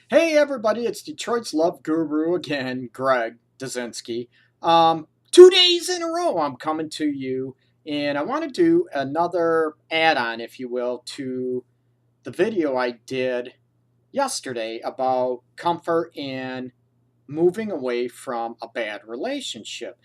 Hey everybody, it's Detroit's love guru again, Greg Dazinski. 2 days in a row I'm coming to you, and I want to do another add-on, if you will, to the video I did yesterday about comfort and moving away from a bad relationship.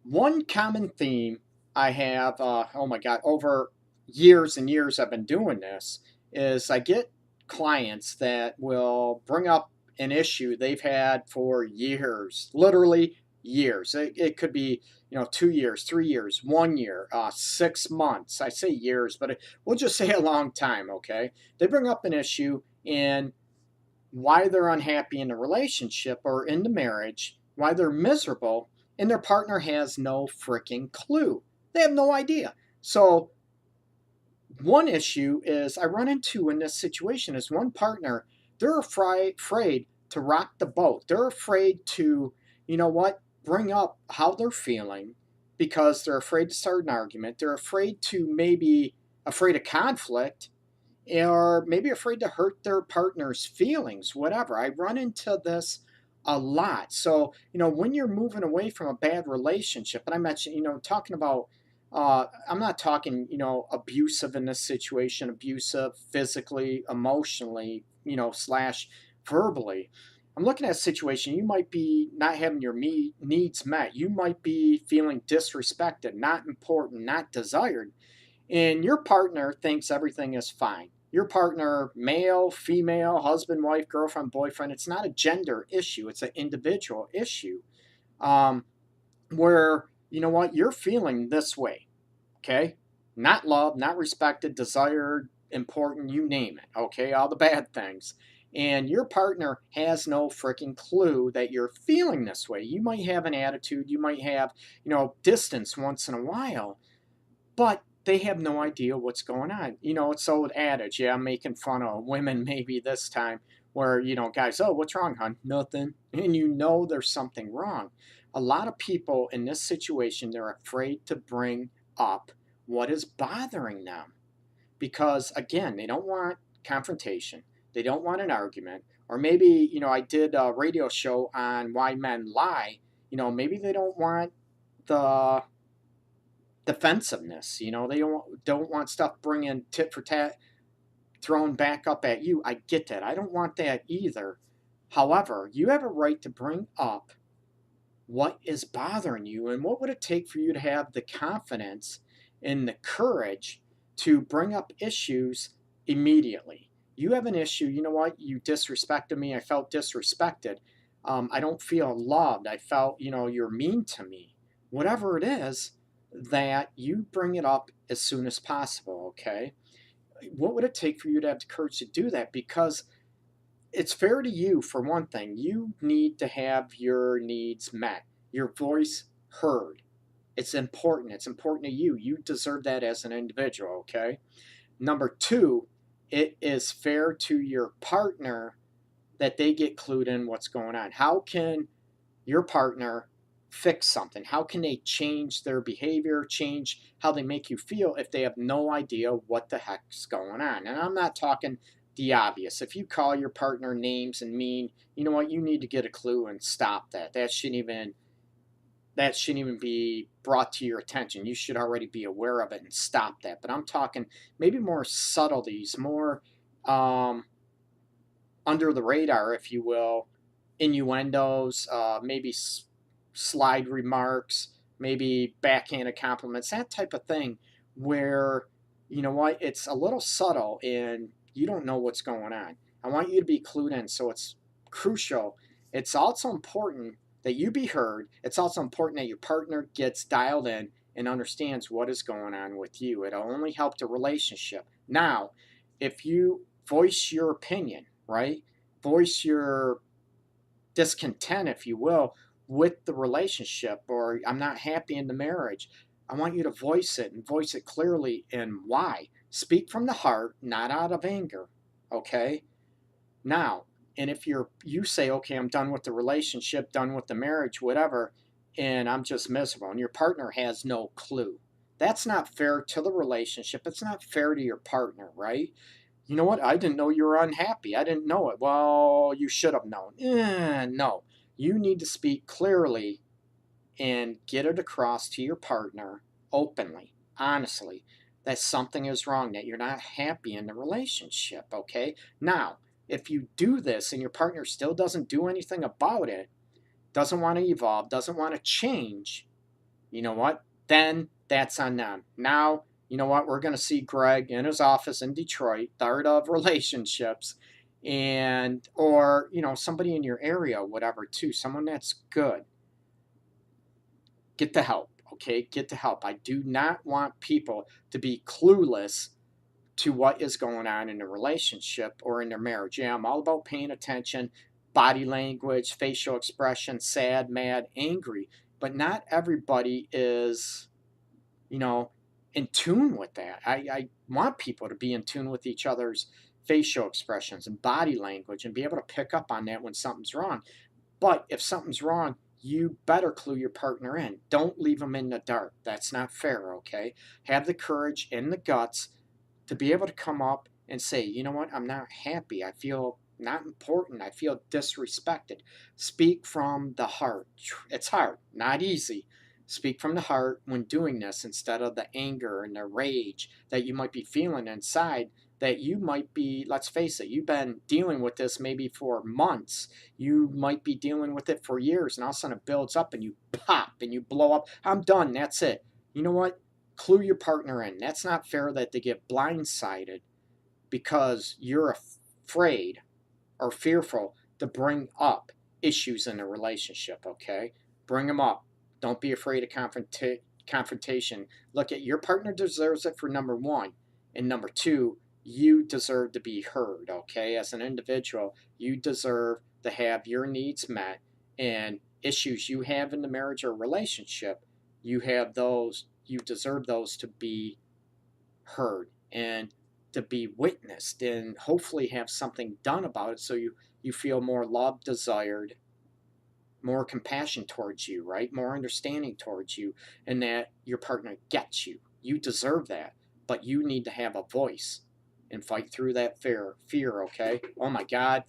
One common theme I have, oh my God, over years and years I've been doing this, is I get clients that will bring up an issue they've had for years, literally years. It could be, 2 years, 3 years, 1 year, 6 months. I say years, but we'll just say a long time, okay? They bring up an issue and why they're unhappy in the relationship or in the marriage, why they're miserable, and their partner has no freaking clue. They have no idea. So, one issue is I run into in this situation is one partner, they're afraid to rock the boat. They're afraid to, bring up how they're feeling because they're afraid to start an argument. They're afraid to maybe afraid of conflict or maybe afraid to hurt their partner's feelings, whatever. I run into this a lot. So, when you're moving away from a bad relationship, and I mentioned, talking about, I'm not talking, abusive in this situation, abusive physically, emotionally, slash verbally. I'm looking at a situation, you might be not having your needs met. You might be feeling disrespected, not important, not desired, and your partner thinks everything is fine. Your partner, male, female, husband, wife, girlfriend, boyfriend, it's not a gender issue, it's an individual issue, um, where, you're feeling this way, okay? Not loved, not respected, desired, important, you name it, okay? All the bad things. And your partner has no freaking clue that you're feeling this way. You might have an attitude, you might have, distance once in a while, but they have no idea what's going on. It's the old adage, yeah, I'm making fun of women maybe this time, where, guys, oh, what's wrong, hon? Nothing. And there's something wrong. A lot of people in this situation, they're afraid to bring up what is bothering them because, again, they don't want confrontation. They don't want an argument. Or maybe, I did a radio show on why men lie. Maybe they don't want the defensiveness. They don't want stuff bringing tit for tat thrown back up at you. I get that. I don't want that either. However, you have a right to bring up what is bothering you and what would it take for you to have the confidence and the courage to bring up issues immediately. You have an issue, you know what? You disrespected me. I felt disrespected. I don't feel loved. I felt, you're mean to me. Whatever it is, that you bring it up as soon as possible, okay? What would it take for you to have the courage to do that? Because it's fair to you, for one thing. You need to have your needs met, your voice heard. It's important. It's important to you. You deserve that as an individual, okay? Number two, it is fair to your partner that they get clued in what's going on. How can your partner fix something? How can they change their behavior, change how they make you feel if they have no idea what the heck's going on? And I'm not talking the obvious. If you call your partner names and mean, you know what, you need to get a clue and stop that. That shouldn't even be brought to your attention. You should already be aware of it and stop that. But I'm talking maybe more subtleties, more um, under the radar, if you will, innuendos, maybe slide remarks, maybe backhanded compliments, that type of thing, where, you know what, it's a little subtle and you don't know what's going on. I want you to be clued in. So it's crucial. It's also important that you be heard. It's also important that your partner gets dialed in and understands what is going on with you. It'll only help the relationship. Now, if you voice your opinion, right? Voice your discontent, if you will, with the relationship, or I'm not happy in the marriage. I want you to voice it and voice it clearly and why. Speak from the heart, not out of anger. Okay? Now, and if you say, okay, I'm done with the relationship, done with the marriage, whatever, and I'm just miserable, and your partner has no clue. That's not fair to the relationship. It's not fair to your partner, right? You know what? I didn't know you were unhappy. I didn't know it. Well, you should have known. No. You need to speak clearly and get it across to your partner openly, honestly, that something is wrong, that you're not happy in the relationship, okay? Now, if you do this and your partner still doesn't do anything about it, doesn't want to evolve, doesn't want to change, you know what? Then that's on them. Now, you know what? We're going to see Greg in his office in Detroit, the art of relationships, and or somebody in your area, whatever, too, someone that's good. Get the help, okay? Get the help. I do not want people to be clueless to what is going on in a relationship or in their marriage. Yeah, I'm all about paying attention, body language, facial expression, sad, mad, angry, but not everybody is, you know, in tune with that. I want people to be in tune with each other's facial expressions and body language and be able to pick up on that when something's wrong. But if something's wrong, you better clue your partner in. Don't leave them in the dark. That's not fair, okay? Have the courage and the guts to be able to come up and say, you know what, I'm not happy. I feel not important. I feel disrespected. Speak from the heart. It's hard, not easy. Speak from the heart when doing this instead of the anger and the rage that you might be feeling inside. That you might be, let's face it, you've been dealing with this maybe for months. You might be dealing with it for years, and all of a sudden it builds up and you pop and you blow up. I'm done. That's it. You know what? Clue your partner in. That's not fair that they get blindsided because you're afraid or fearful to bring up issues in a relationship, okay? Bring them up. Don't be afraid of confrontation. Look, at your partner deserves it for number one. And number two, you deserve to be heard, okay? As an individual, you deserve to have your needs met, and issues you have in the marriage or relationship, you deserve those to be heard and to be witnessed and hopefully have something done about it so you feel more love desired, more compassion towards you, right? More understanding towards you, and that your partner gets you. You deserve that, but you need to have a voice and fight through that fear, okay? Oh my God.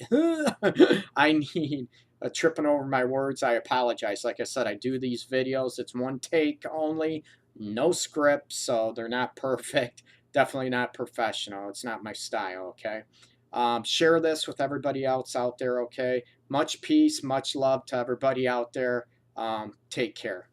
I need tripping over my words. I apologize. Like I said, I do these videos. It's one take only, no script, so they're not perfect. Definitely not professional. It's not my style, okay? Share this with everybody else out there, okay? Much peace, much love to everybody out there. Take care.